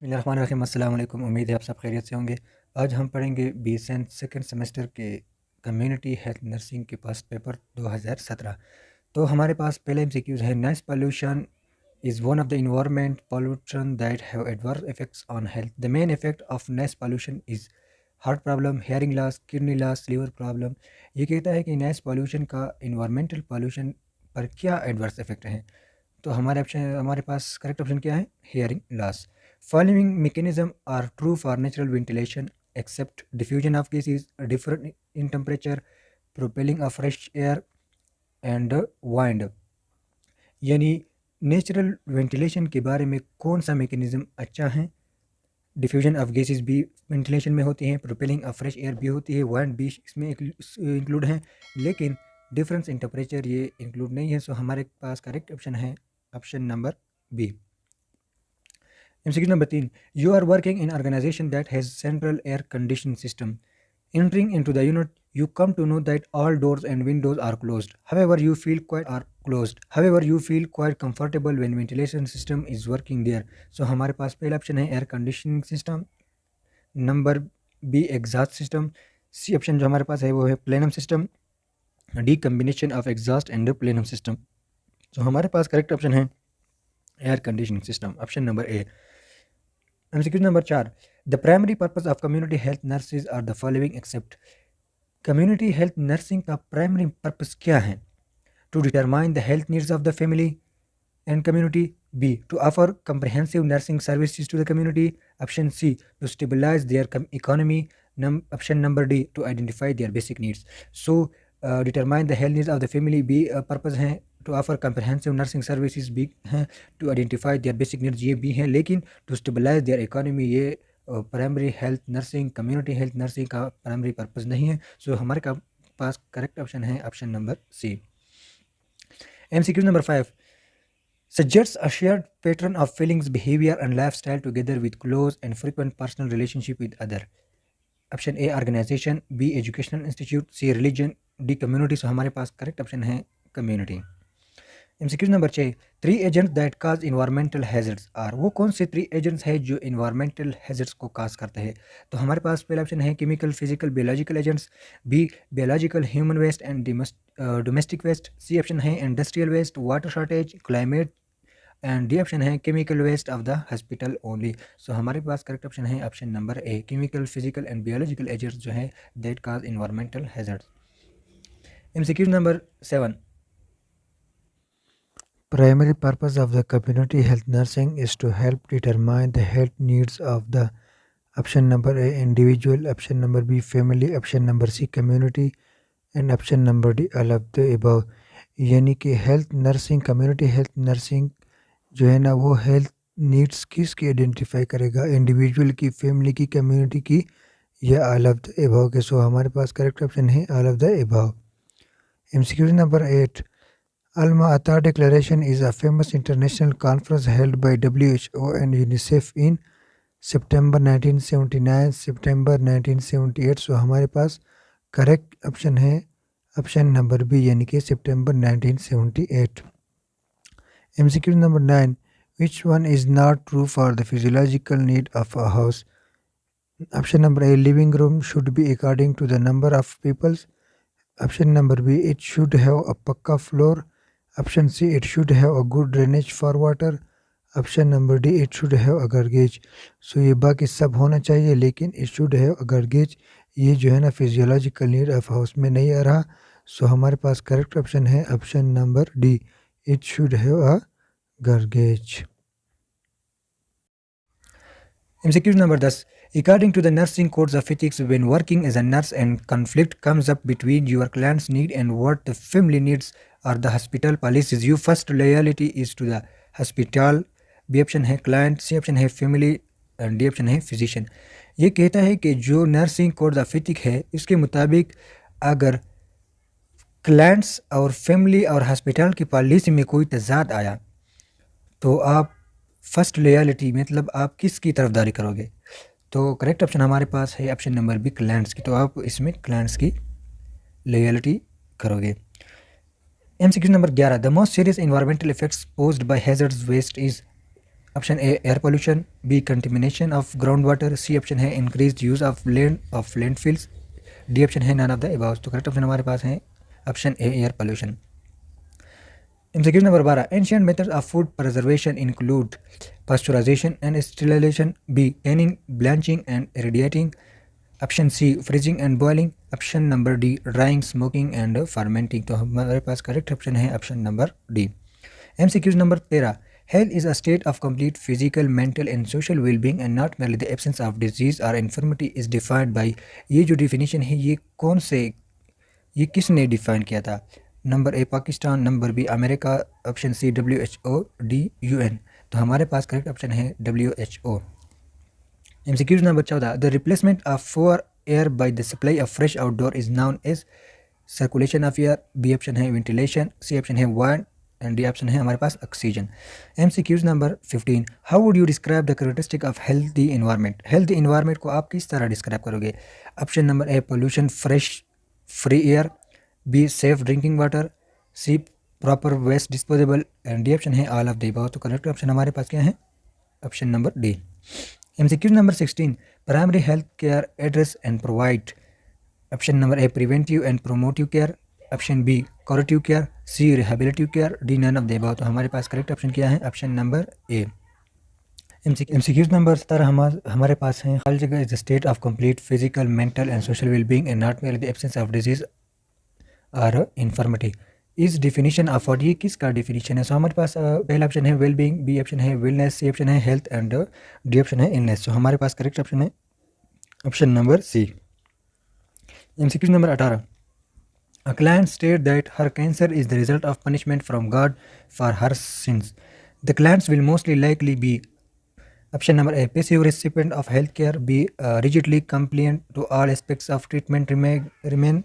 बिस्मिल्लाहिर्रहमानिर्रहीम। अस्सलाम वालेकुम। उम्मीद है आप सब खैरियत से होंगे। आज हम पढ़ेंगे बीएसएन सेकंड सेमेस्टर के कम्युनिटी हेल्थ नर्सिंग के पास पेपर 2017। तो हमारे पास पहले एमसीक्यूज है। Noise pollution is one of the environment pollution that have adverse effects on health. The main effect of noise pollution is heart problem, hearing loss, kidney loss, liver problem. ये कहता है कि noise pollution का environmental pollution पर क्या adverse effect हैं। तो हमारे पास करेक्ट ऑप्शन क्या है? Hearing loss. Following mechanism are true for natural ventilation except diffusion of gases different in temperature, propelling of fresh air and wind। यानी नेचुरल वेंटिलेशन के बारे में कौन सा मैकेनिज्म अच्छा है? डिफ्यूजन ऑफ गैसेस भी वेंटिलेशन में होती हैं, प्रोपेलिंग ऑफ फ्रेश एयर भी होती है, वाइंड भी इसमें इंक्लूड हैं, लेकिन डिफरेंस इन टेम्परेचर ये इंक्लूड नहीं है। सो हमारे पास करेक्ट ऑप्शन है option number B. MCQ number 3, you are working in organisation that has central air conditioning system. Entering into the unit, you come to know that all doors and windows are closed. However, you feel quite comfortable when ventilation system is working there. So हमारे पास पहला option है air conditioning system, number B exhaust system, C option जो हमारे पास है वो है plenum system, D combination of exhaust and plenum system. तो हमारे पास करेक्ट ऑप्शन है air conditioning system, option number A. MCQ number 4, the primary purpose of community health nurses are the following except. Community health nursing का primary purpose क्या है? To determine the health needs of the family and community, B to offer comprehensive nursing services to the community, option C to stabilize their economy, option number D to identify their basic needs। so determine the health needs of the family भी purpose हैं, to offer comprehensive nursing services भी हैं, to identify their basic needs ये भी हैं, लेकिन to stabilize their economy ये primary health nursing community health nursing का प्राइमरी पर्पस नहीं है। सो हमारे पास करेक्ट ऑप्शन है option number C. MCQ number 5, suggests a shared pattern of feelings, behavior, and lifestyle together with close and frequent personal relationship with other। Option A organisation, B educational institute, C religion, D community. So हमारे पास correct option है community. MCQ number 6, 3 agents that cause environmental hazards are. वो कौन से 3 agents हैं जो environmental hazards को काज करते हैं? तो हमारे पास पहला ऑप्शन है chemical, physical, biological agents, B biological, human waste and domestic waste, C option है industrial waste, water shortage, climate, and D option है chemical waste of the hospital only. So हमारे पास करेक्ट ऑप्शन है option number A, chemical, physical and biological agents जो है that cause environmental hazards. MCQ number 7, primary purpose of the community health nursing is to help determine the health needs of the, option number A individual, option number B family, option number C community and option number D all of the above. यानी कि health nursing, community health nursing जो है ना वो health needs किसकी identify करेगा? Individual की, family की, कम्युनिटी की, या ऑल ऑफ द अबव के। सो हमारे पास करेक्ट ऑप्शन है all of the above. MCQ number 8, Alma Ata Declaration is a famous international conference held by WHO and UNICEF in September 1979, September 1978। सो हमारे पास करेक्ट ऑप्शन है option number B यानी कि सितंबर 1978। MCQ number 9, which one is not true for the physiological need of a house? Option number A living room should be according to the number of people, option number B it should have a पक्का floor, option C it should have a good drainage for water, option number D it should have a garbage. So ये बाकी सब होना चाहिए लेकिन it should have a garbage ये जो है ना फिजियोलॉजिकल नीड ऑफ हाउस में नहीं आ रहा। सो हमारे पास करेक्ट ऑप्शन है option number D, it should have a garbage. MCQ number 10, according to the nursing codes of ethics, when working as a nurse and conflict comes up between your client's need and what the family needs or the hospital policies, your first loyalty is to the hospital। B option है client, C option है family and D option है physician. ये कहता है कि जो nursing code of ethic है इसके मुताबिक अगर क्लाइंट्स और फैमिली और हॉस्पिटल की पॉलिसी में कोई तजाद आया तो आप फर्स्ट लॉयल्टी मतलब आप किसकी तरफदारी करोगे? तो करेक्ट ऑप्शन हमारे पास है ऑप्शन नंबर बी क्लाइंट्स की। तो आप इसमें क्लाइंट्स की लॉयल्टी करोगे। MCQ number 11, the most serious environmental effects posed by hazards waste is. Option A air pollution, B contamination of ground water, C option है increase use of landfills, D option है none of the above. तो correct option हमारे पास है option A air pollution. MCQ number 12, ancient methods of food preservation include pasteurization and sterilization, B canning, blanching and irradiating, option C freezing and boiling, option number D drying, smoking and fermenting. तो हमारे पास correct option है option number D. MCQ number 13, health is a state of complete physical, mental and social wellbeing and not merely the absence of disease or infirmity is defined by. ये जो definition है ये किसने define किया था? Number A Pakistan, number B America, option C WHO, D UN। तो हमारे पास करेक्ट ऑप्शन है WHO। MCQ number 14, the replacement of poor air by the supply of fresh outdoor is known as circulation of air, B option है ventilation, C option है ward and D option है हमारे पास oxygen. MCQ number 15, how would you describe the characteristic of healthy environment? Healthy environment को आप किस तरह describe करोगे? Option number A pollution fresh free air, B safe drinking water, C proper waste disposable and D option है all of the above. तो correct option हमारे पास क्या है? Option number D. MCQ number 16, primary health care address and provide, option number A preventive and promotive care, option B corrective care, C rehabilitative care, D none of the above. तो हमारे पास correct option क्या है? Option number A. MCQ number 17 हमारे पास हैं, हर जगह is the state of complete physical, mental and social wellbeing and not merely the absence of disease or infirmity. इस डिफिनीशन ऑफ व्हाट, ये किसका डिफिनीशन है? सो हमारे पास पहला ऑप्शन है वेलबींग, बी ऑप्शन है वेलनेस, सी ऑप्शन है health and D option है इलनेस। सो हमारे पास करेक्ट ऑप्शन है option number C. MCQ number 18, a client stated that her cancer is the result of punishment from God for her sins. The clients will mostly likely be option number A passive recipient of healthcare, B rigidly compliant to all aspects of treatment, remain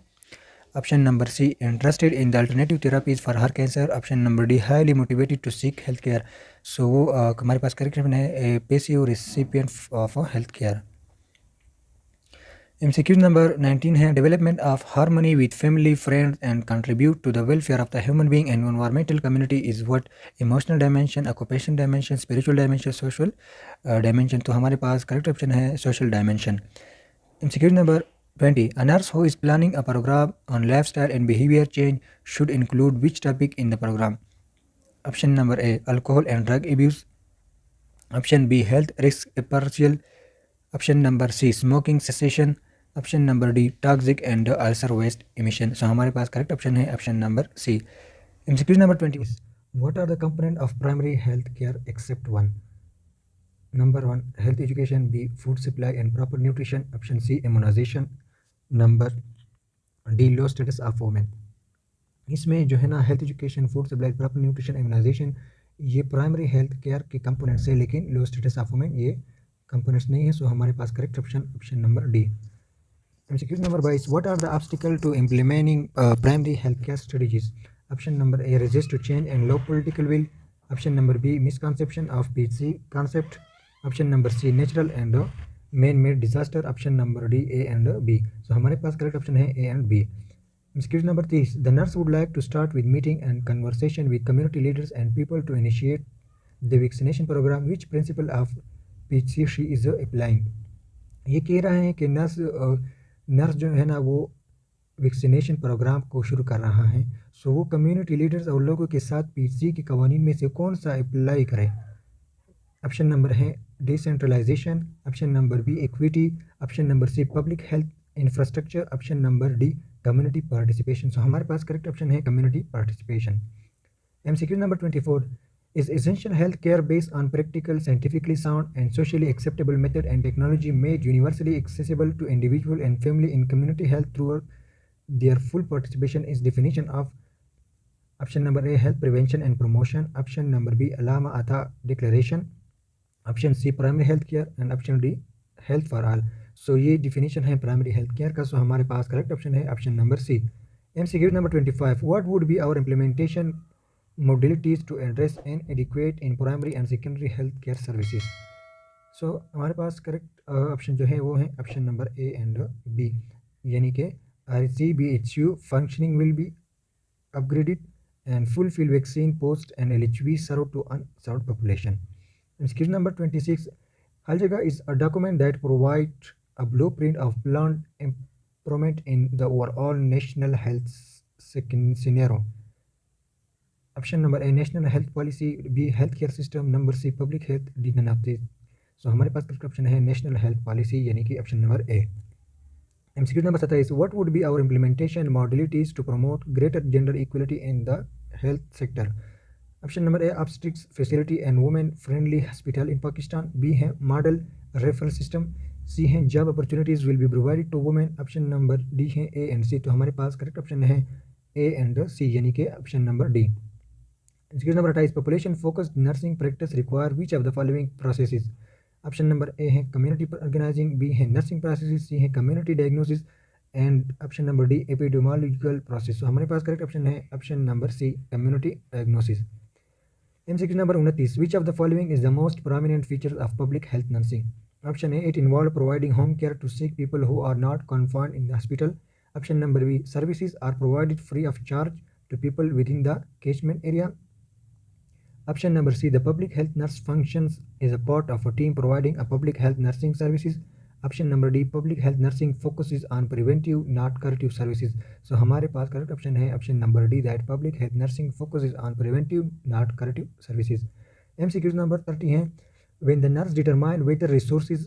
option number C interested in the alternative therapies for her cancer, option number D highly motivated to seek healthcare। so वो हमारे पास correct है passive recipient of healthcare। MCQ number 19 है, development of harmony with family friends and contribute to the welfare of the human being and environmental community is what? Emotional dimension, occupation dimension, spiritual dimension, social dimension. तो हमारे पास correct option है social dimension. MCQ number 20, a nurse who is planning a program on lifestyle and behavior change should include which topic in the program? Option number A alcohol and drug abuse, option B health risk appraisal, option number C smoking cessation, option number D toxic and ulcer waste emission. So हमारे पास correct option है option number C. MCQ number 20, what are the component of primary health care except one? Number 1 health education, B food supply and proper nutrition, option C immunization, number D low status of women. इसमें जो है ना health education, food supply, proper nutrition, immunization ये primary health care के components है, लेकिन low status of women ये components नहीं है। सो हमारे पास correct option number D. MCQ number 22, what are the obstacles to implementing primary healthcare strategies? Option number A resist to change and low political will, option number B misconception of PC concept, option number C natural and man-made disaster, option number D A and B। so हमारे पास correct option है A and B। MCQ number 30, the nurse would like to start with meeting and conversation with community leaders and people to initiate the vaccination program, which principle of PC she is applying? ये कह रहा है कि nurse जो है ना वो vaccination programme को शुरू कर रहा है। सो वो कम्युनिटी लीडर्स और लोगों के साथ PC के कवानीन में से कौन सा अप्लाई करे? ऑप्शन नंबर है decentralization, option number B equity, option number C public health infrastructure, option number D community participation. So हमारे पास करेक्ट ऑप्शन है community participation. MCQ number 24, is essential health care based on practical, scientifically sound and socially acceptable method and technology made universally accessible to individual and family in community health throughout their full participation is definition of? option number A health prevention and promotion, option number B Alama Ata declaration, option C primary health care and option D health for all। so ये definition है primary health care का। so हमारे पास correct option है option number C। MCQ number 25, what would be our implementation modalities to address inadequate in primary and secondary health care services? so हमारे पास correct option जो है वो है option number A and B, यानी कि RCBHU functioning will be upgraded and fulfill vaccine post and LHV served to unserved population। Excuse number 26. Aljaga is a document that provides a blueprint of planned improvement in the overall national health scenario. Option number A national health policy, B healthcare system, number C public health, D none of these. So हमारे पास correct option है national health policy यानी कि option number A. MCQ number 27. What would be our implementation modalities to promote greater gender equality in the health sector? Option number A obstetrics facility and women friendly hospital in Pakistan. B है model referral system. C है job opportunities will be provided to women. Option number D है A and C. तो हमारे पास correct option है A and C यानी कि option number D. Excuse number 28. Population focused nursing practice require which of the following processes? Option number A है community organizing, B है nursing process, C है community diagnosis and option number D epidemiological process. तो हमारे पास correct option है option number C community diagnosis. MCQ number 29. Which of the following is the most prominent feature of public health nursing? Option A it involve providing home care to sick people who are not confined in the hospital. Option number B services are provided free of charge to people with in the catchment area. Option number C, the public health nurse functions as a part of a team providing a public health nursing services. Option number D, public health nursing focuses on preventive not curative services. So हमारे पास correct option है option number D that public health nursing focuses on preventive not curative services. MCQ number 30 है when the nurse determine whether resources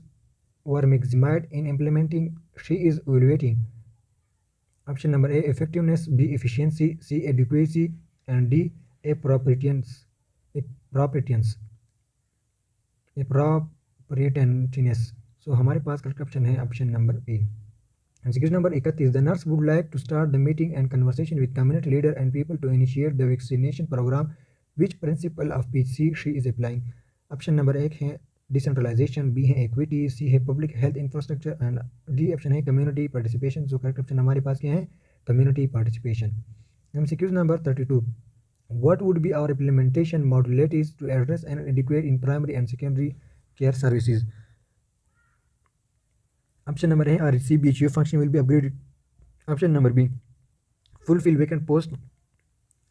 were maximized in implementing she is evaluating. Option number A effectiveness, B efficiency, C adequacy and D appropriateness. appropriateness. So हमारे पास correct option है option number A. MCQ number 31. The nurse would like to start the meeting and conversation with community leader and people to initiate the vaccination program. Which principle of PC she is applying? Option number एक है decentralization, B है equity, C है public health infrastructure and D option है community participation. So correct option हमारे पास क्या है community participation. MCQ number 32. What would be our implementation modalities to address and adequate in primary and secondary care services? Option number A RHC BHU function will be upgraded. Option number B fulfill vacant post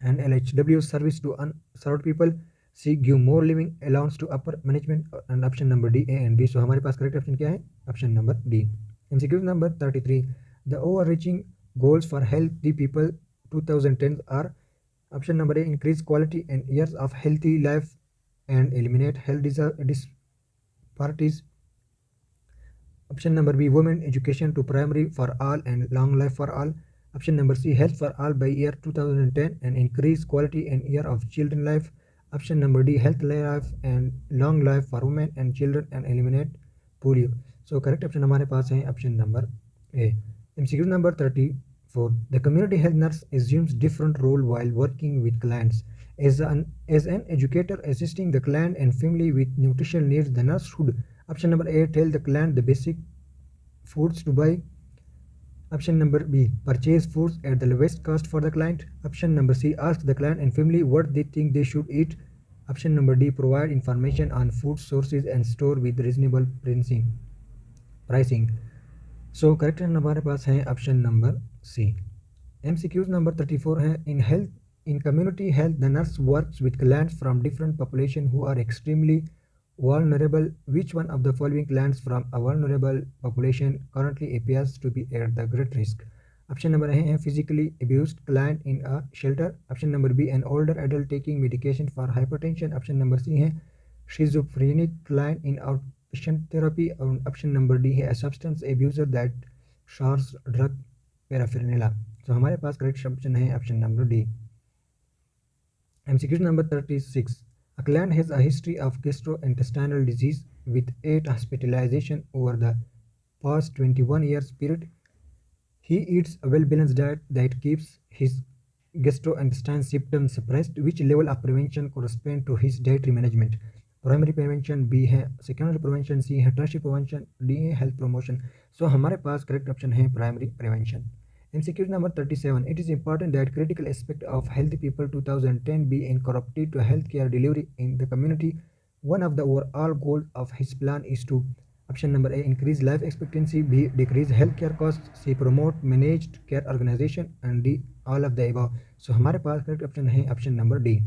and LHW service to unserved people. C give more living allowance to upper management and option number D A and B. So हमारे पास correct option क्या है option number D. MCQ number 33. The overreaching goals for healthy people 2010 are option number A increase quality and years of healthy life and eliminate health disparities. Option number B women education to primary for all and long life for all. Option number C health for all by year 2010 and increase quality and year of children life. Option number D health life and long life for women and children and eliminate polio. So correct option हमारे पास है option number A. MCQ number 34. The community health nurse assumes different role while working with clients. As an educator assisting the client and family with nutritional needs, the nurse should option number A tell the client the basic foods to buy. Option number B purchase foods at the lowest cost for the client. Option number C ask the client and family what they think they should eat. Option number D provide information on food sources and store with reasonable pricing. So correct हमारे पास है option number C. MCQs number 34 है in community health the nurse works with clients from different population who are extremely vulnerable. Which one of the following clients from a vulnerable population currently appears to be at the great risk? Option number A है physically abused client in a shelter. Option number B an older adult taking medication for hypertension. Option number C है schizophrenic client in outpatient therapy. Option number D है a substance abuser that shares drug paraphernalia. So हमारे पास correct option है option number D. MCQ number 36. A client has a history of gastrointestinal disease with 8 hospitalization over the past 21 years period. He eats a well-balanced diet that keeps his gastrointestinal symptoms suppressed. Which level of prevention corresponds to his dietary management? Primary prevention, B है secondary prevention, C है tertiary prevention, D है health promotion. So हमारे पास correct option है primary prevention. MCQ number 37. It is important that critical aspect of Healthy People 2010 be incorporated to healthcare delivery in the community. One of the overall goals of his plan is to option number A increase life expectancy, B decrease healthcare costs, C promote managed care organization and D all of the above. So हमारे पास correct option है option number D.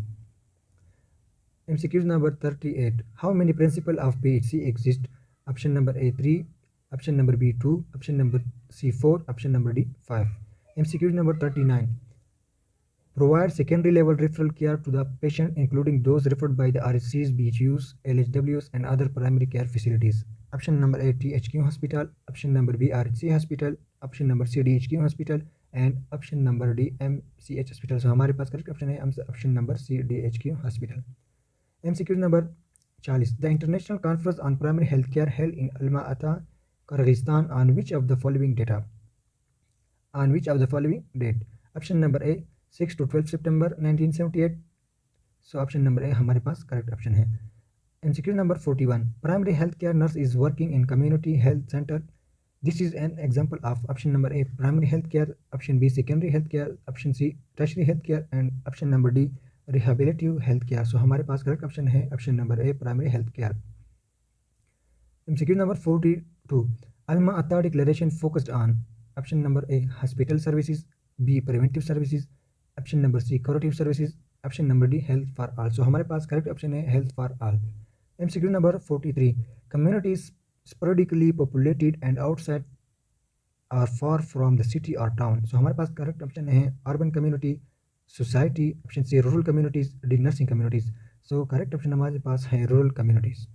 MCQs number 38. How many principles of PHC exist? Option number A 3, option number B 2, option number C 4, option number D 5. MCQs number 39. Provide secondary level referral care to the patient, including those referred by the RSCs, BHUs, LHWs, and other primary care facilities. Option number A THQ Hospital, option number B RHC Hospital, option number C DHQ Hospital, and option number D MCH Hospital. So हमारे पास correct option है option number C DHQ Hospital. MCQ number 40. The International Conference on Primary Healthcare held in Alma-Ata, Kyrgyzstan on which of the following date? Option number A 6 to 12 September 1978. So option number A हमारे पास correct option है. MCQ number 41. Primary healthcare nurse is working in community health center. This is an example of option number A primary healthcare, option B secondary healthcare, option C tertiary healthcare, and option number D rehabilitative healthcare. So हमारे पास correct option है option number A primary healthcare. MCQ number 42. Alma Ata declaration focused on option number A hospital services, B preventive services, option number C curative services, option number D health for all. So हमारे पास correct option है health for all. MCQ number 43. Communities sporadically populated and outside are far from the city or town. So हमारे पास correct option है urban community, society, option C rural communities, D nursing communities. So correct option हमारे पास है rural communities.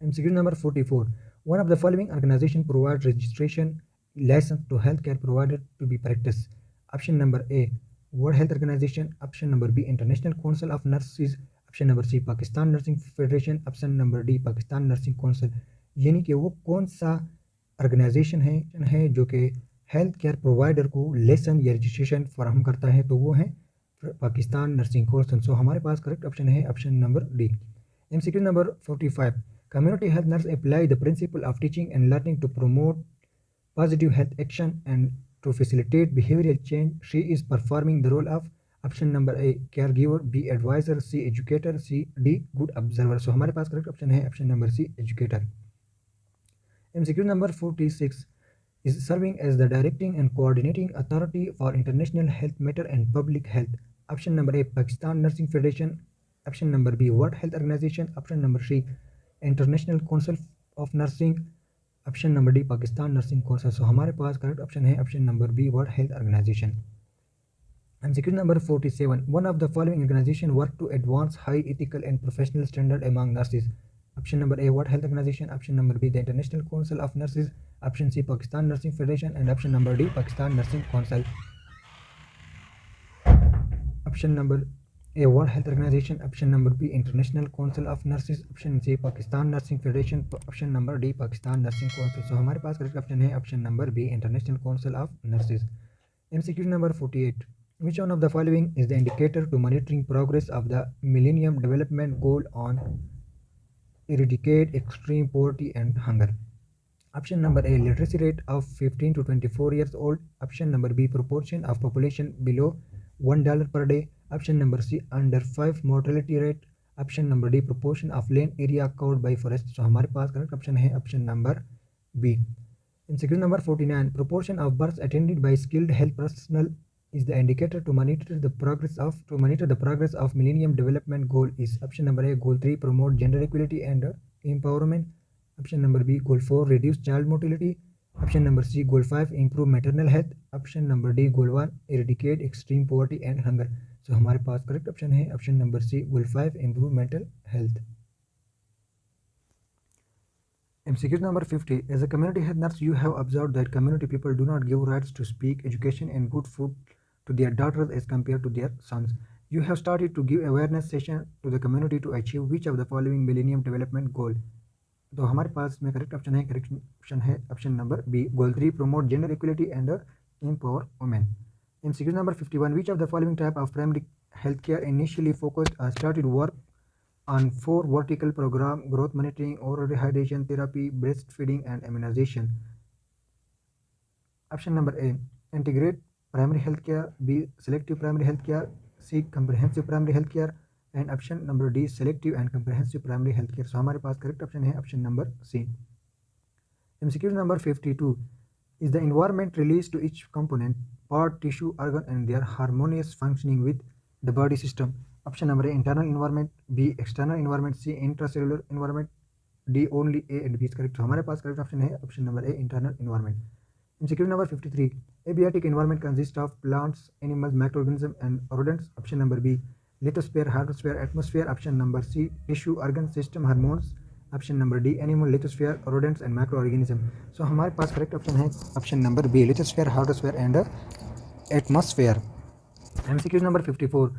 MCQ number 44. One of the following organization provides registration license to healthcare provider to be practiced. Option number A World Health Organization, option number B International Council of Nurses, option number C Pakistan nursing federation, option number D Pakistan nursing council. यानी कि वो कौन सा organization है जो कि health care provider को licence या रजिस्ट्रेशन फराहम करता है, तो वो है पाकिस्तान नर्सिंग काउंसिल. सो हमारे पास करेक्ट ऑप्शन है option number D. MCQ number 45. Community health nurse apply the principle of teaching and learning to promote positive health action and to facilitate behavioural change. She is performing the role of option number A caregiver, B adviser, C educator, C D good observer. So हमारे पास correct option है option number C educator. MCQ number 46. is serving as the directing and coordinating authority for international health matter and public health. Option number A Pakistan Nursing Federation, option number B World Health Organization, option number C International Council of Nursing, option number D Pakistan Nursing Council. So हमारे पास correct option है option number B World Health Organization. MCQ number 47. One of the following organization work to advance high ethical and professional standard among nurses. Option number A World Health Organization, option number B the International Council of Nurses, option C Pakistan Nursing Federation, and option number D Pakistan Nursing Council. Option number A World Health Organization, option number B International Council of Nurses, option C Pakistan Nursing Federation, option number D Pakistan Nursing Council. So हमारे पास correct option है option number B International Council of Nurses. MCQ number 48. Which one of the following is the indicator to monitoring progress of the Millennium Development Goal on eradicate extreme poverty and hunger? Option number A literacy rate of 15 to 24 years old, option number B proportion of population below $1 per day, option number C under 5 mortality rate, option number D proportion of land area covered by forest. So हमारे पास correct option है option number B. MCQ number 49. Proportion of births attended by skilled health personnel is the indicator to monitor the progress of Millennium Development Goal is option number A Goal 3 promote gender equality and empowerment, option number B Goal 4 reduce child mortality, option number C Goal 5 improve maternal health, option number D Goal 1 eradicate extreme poverty and hunger. So हमारे पास correct option है option number C Goal 5 improve mental health. MCQ number 50. As a community health nurse, you have observed that community people do not give rights to speak, education, and good food to their daughters as compared to their sons. You have started to give awareness session to the community to achieve which of the following Millennium Development Goal? तो हमारे पास में correct option है option number B Goal 3 promote gender equality and empower women. MCQ number 51. Which of the following type of primary healthcare initially focused or started work on 4 vertical program: growth monitoring, oral rehydration therapy, breastfeeding, and immunization? Option number A integrate primary healthcare, B selective primary healthcare, C comprehensive primary healthcare, and option number D selective and comprehensive primary healthcare. So हमारे पास correct option है option number C. MCQ number 52. Is the environment released to each component, part, tissue, organ, and their harmonious functioning with the body system? Option number A internal environment, B external environment, C intracellular environment, D only A and B is correct. तो हमारे पास correct option है option number A internal environment. MCQ number 53. Abiotic environment consists of plants, animals, microorganisms, and rodents. Option number B. Lithosphere, hydrosphere, atmosphere. Option number C. Tissue, organ system, hormones. Option number D. Animal, lithosphere, rodents, and microorganism. So हमारे पास correct option है option number B. Lithosphere, hydrosphere, and atmosphere. MCQ number 54.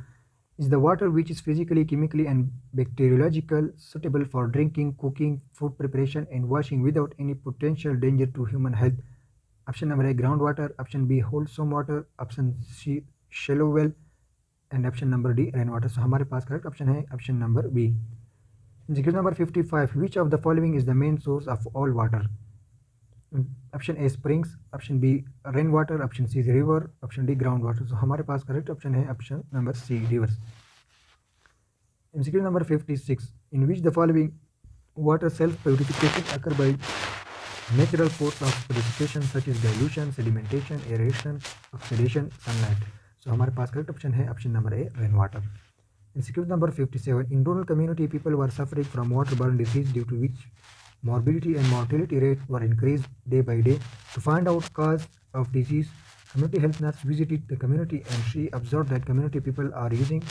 Is the water which is physically, chemically, and bacteriologically suitable for drinking, cooking, food preparation, and washing without any potential danger to human health? Option number A groundwater, option B wholesome water, option C shallow well, and option number D rainwater. So हमारे पास correct option है option number B. Example number 55. Which of the following is the main source of all water? Option A springs, option B rainwater, option C river, option D groundwater. So हमारे पास correct option है option number C rivers. MCQ number 56. In which the following water self purification occur by natural force of purification such as dilution, sedimentation, aeration, oxidation, sunlight? So हमारे पास correct option है option number A rainwater. MCQ number 57. In rural community, people were suffering from waterborne disease due to which morbidity and mortality rate were increased day by day. To find out cause of disease, community health nurse visited the community and she observed that community people are using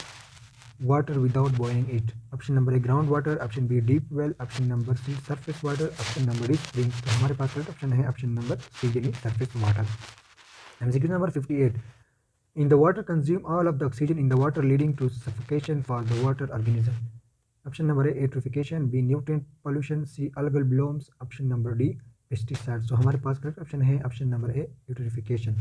water without boiling it. Option number A groundwater, option B deep well, option number C surface water, option number D spring. तो हमारे पास correct option है option number C यानी surface water. MCQ number 58. In the water consume all of the oxygen in the water leading to suffocation for the water organism. Option number A eutrophication, B nutrient pollution, C algal blooms, option number D pesticides. So हमारे पास correct option है option number A eutrophication.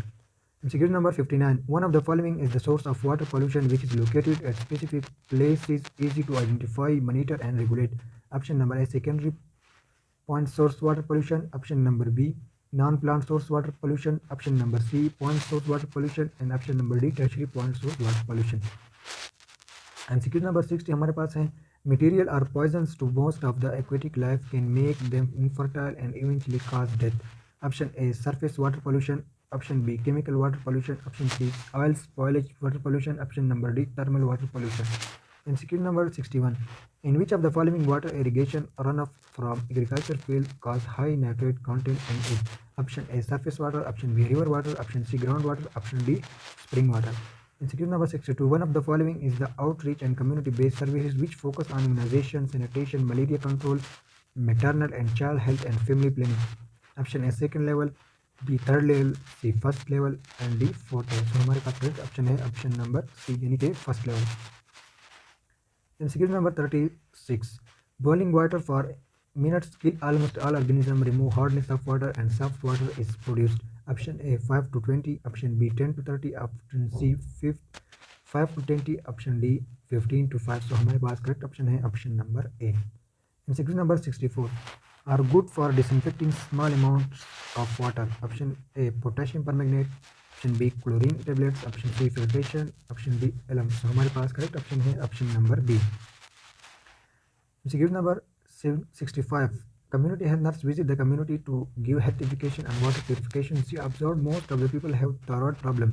MCQ number 59. One of the following is the source of water pollution which is located at specific places, easy to identify, monitor and regulate. Option number A secondary point source water pollution, option number B non-plant source water pollution, option number C point source water pollution, and option number D tertiary point source water pollution. MCQ number 60 हमारे पास है material or poisons to most of the aquatic life can make them infertile and eventually cause death. Option A surface water pollution, option B chemical water pollution, option C oil spoilage water pollution, option number D thermal water pollution. MCQ number 61. In which of the following water irrigation runoff from agriculture field cause high nitrate content in it? Option A surface water, option B river water, option C groundwater, option D spring water. MCQ number 62. One of the following is the outreach and community-based services which focus on immunization, sanitation, malaria control, maternal and child health, and family planning. Option A second level, B third level, C first level, and D fourth level. So हमारे पास correct option है option number C यानी कि first level. MCQ number 36. Boiling water for minutes kill almost all organisms, remove hardness of water, and soft water is produced. Option A 5 to 20, option B 10 to 30, option C 5 to 20, option D 15 to 5. So हमारे पास correct option है option number A. MCQ number 64. Are good for disinfecting small amounts of water. Option A potassium permanganate, option B chlorine tablets, option C filtration, option D alum. So हमारे पास correct option है option number B. MCQ number 65. Community health nurse visit the community to give health education and water purification. She observed most of the people have thyroid problem.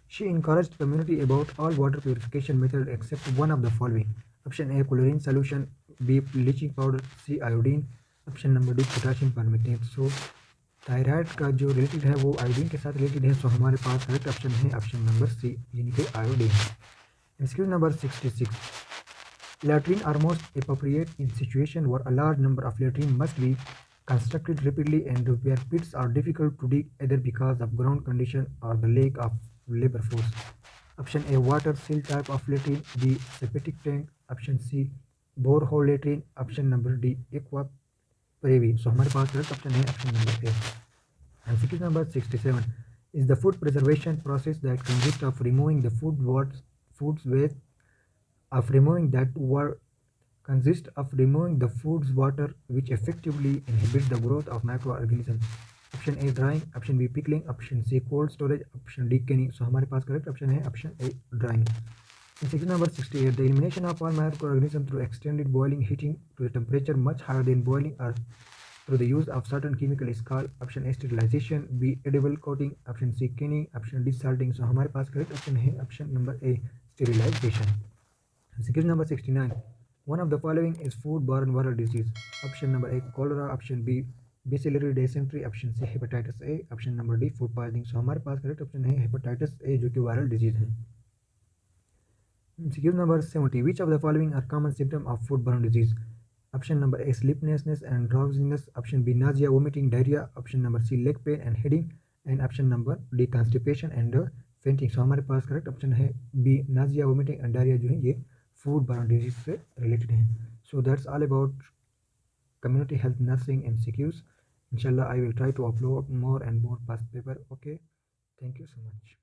She encouraged community about all water purification methods except one of the following. Option A chlorine solution, B bleaching powder, C iodine, option number D potassium permanganate. So thyroid का जो related है वो iodine के साथ related है. So हमारे पास correct option है ऑप्शन नंबर सी यानी कि iodine. MCQ number 66. Latrine are most appropriate in situation where a large number of latrine must be constructed rapidly and where pits are difficult to dig either because of ground condition or the lack of labor force. Option A water seal type of latrine, B septic tank, option C borehole latrine, option number D aqua privy. So हमारे पास correct option है option number A. MCQ number 67. Is the food preservation process that consists of removing the foods waste consists of removing the food's water which effectively inhibits the growth of microorganisms. Option A drying, option B pickling, option C cold storage, option D canning. So हमारे पास correct option है option A drying. MCQ number 68. The elimination of all microorganisms through extended boiling, heating to a temperature much higher than boiling, or through the use of certain chemical is called option A sterilization, B edible coating, option C canning, option D salting. So हमारे पास correct option है option number A sterilization. Secret number 69. One of the following is food-borne viral disease. Option number A cholera, option B bacillary dysentery, option C hepatitis A, option number D food poisoning. So हमारे पास correct option है hepatitis A, जो कि viral disease है। Excuse number 70. Which of the following are common symptoms of foodborne disease? Option number A sleeplessness and drowsiness, option B nausea, vomiting, diarrhea, option number C leg pain and headache, and option number D constipation and fainting। So हमारे पास correct option है B nausea, vomiting and diarrhoea, जो है ये food borne disease से related है। So that's all about community health nursing MCQs. Inshallah, I will try to upload more and more past paper. Okay, thank you so much.